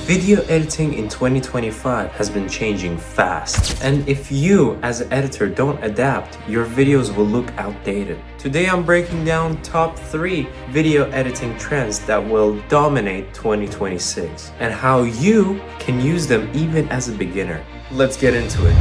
Video editing in 2025 has been changing fast, and if you as an editor don't adapt, your videos will look outdated. Today I'm breaking down top 3 video editing trends that will dominate 2026 and how you can use them even as a beginner. Let's get into it.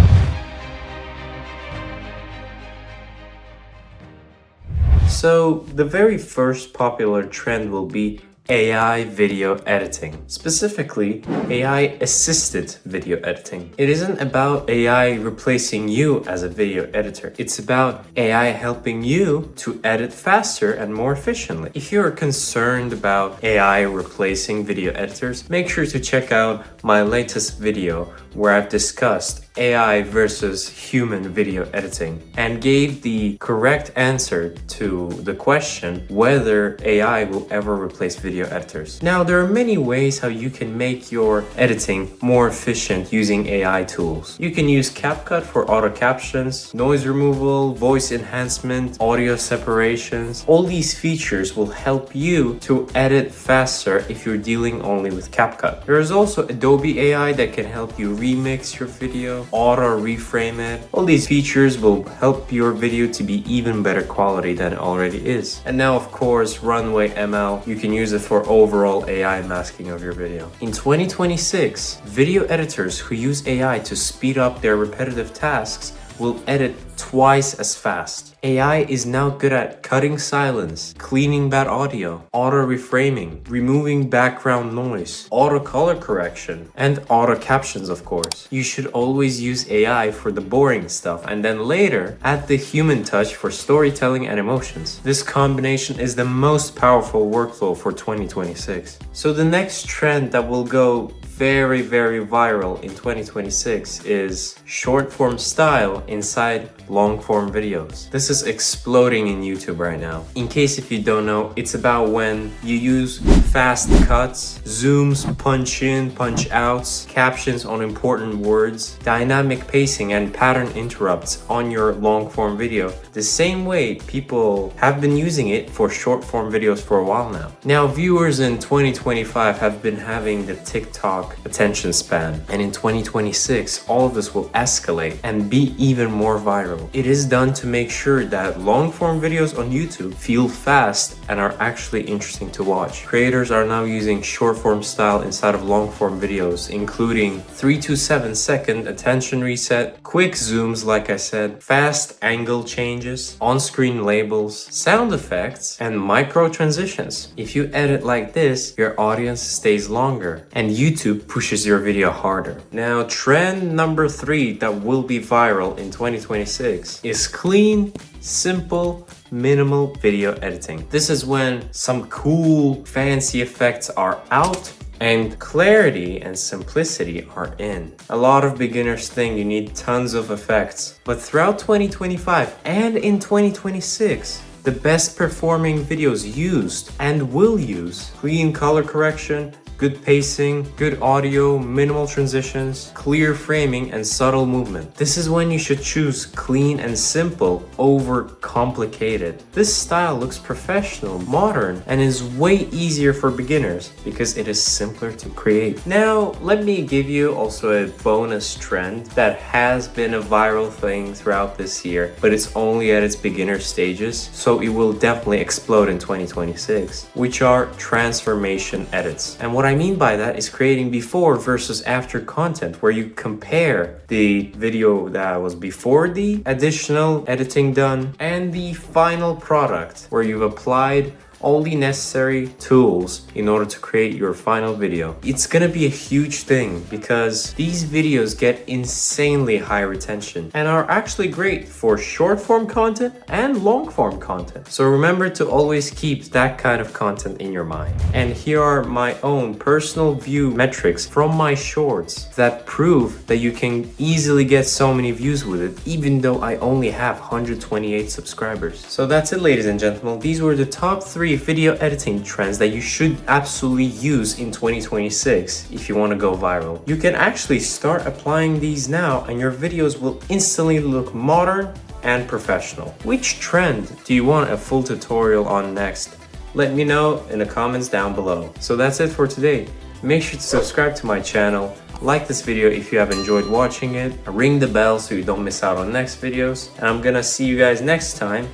So the very first popular trend will be AI video editing, specifically AI assisted video editing. It isn't about AI replacing you as a video editor. It's about AI helping you to edit faster and more efficiently. If you're concerned about AI replacing video editors, make sure to check out my latest video where I've discussed AI versus human video editing and gave the correct answer to the question whether AI will ever replace video editors. Now, there are many ways how you can make your editing more efficient using AI tools. You can use CapCut for auto captions, noise removal, voice enhancement, audio separations. All these features will help you to edit faster if you're dealing only with CapCut. There is also Adobe AI that can help you remix your video, auto reframe it. All these features will help your video to be even better quality than it already is. And now, of course, Runway ML, you can use it for overall AI masking of your video. In 2026, video editors who use AI to speed up their repetitive tasks will edit twice as fast. AI is now good at cutting silence, cleaning bad audio, auto reframing, removing background noise, auto color correction, and auto captions, of course. You should always use AI for the boring stuff and then later add the human touch for storytelling and emotions. This combination is the most powerful workflow for 2026. So the next trend that will go very viral in 2026 is short form style inside long form videos. This is exploding in YouTube right now. In case if you don't know, it's about when you use fast cuts, zooms, punch in, punch outs, captions on important words, dynamic pacing and pattern interrupts on your long form video, the same way people have been using it for short form videos for a while now. Now, viewers in 2025 have been having the TikTok attention span, and in 2026 all of this will escalate and be even more viral. It is done to make sure that long form videos on YouTube feel fast and are actually interesting to watch. Creators are now using short form style inside of long form videos, including 3 to 7 second attention reset, quick zooms like I said, fast angle changes, on-screen labels, sound effects, and micro transitions. If you edit like this, your audience stays longer and YouTube pushes your video harder. Now, trend number 3 that will be viral in 2026 is clean, simple, minimal video editing. This is when some cool, fancy effects are out and clarity and simplicity are in. A lot of beginners think you need tons of effects, but throughout 2025 and in 2026, the best performing videos used and will use clean color correction, good pacing, good audio, minimal transitions, clear framing, and subtle movement. This is when you should choose clean and simple over complicated. This style looks professional, modern, and is way easier for beginners because it is simpler to create. Now, let me give you also a bonus trend that has been a viral thing throughout this year, but it's only at its beginner stages, so it will definitely explode in 2026, which are transformation edits. And what I mean by that is creating before versus after content, where you compare the video that was before the additional editing done and the final product where you've applied all the necessary tools in order to create your final video. It's gonna be a huge thing because these videos get insanely high retention and are actually great for short form content and long form content. So remember to always keep that kind of content in your mind. And here are my own personal view metrics from my shorts that prove that you can easily get so many views with it, even though I only have 128 subscribers. So that's it, ladies and gentlemen. These were the top 3 video editing trends that you should absolutely use in 2026 if you want to go viral. You can actually start applying these now and your videos will instantly look modern and professional. Which trend do you want a full tutorial on next? Let me know in the comments down below. So that's it for today. Make sure to subscribe to my channel, like this video if you have enjoyed watching it, ring the bell so you don't miss out on next videos, and I'm gonna see you guys next time,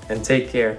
and take care.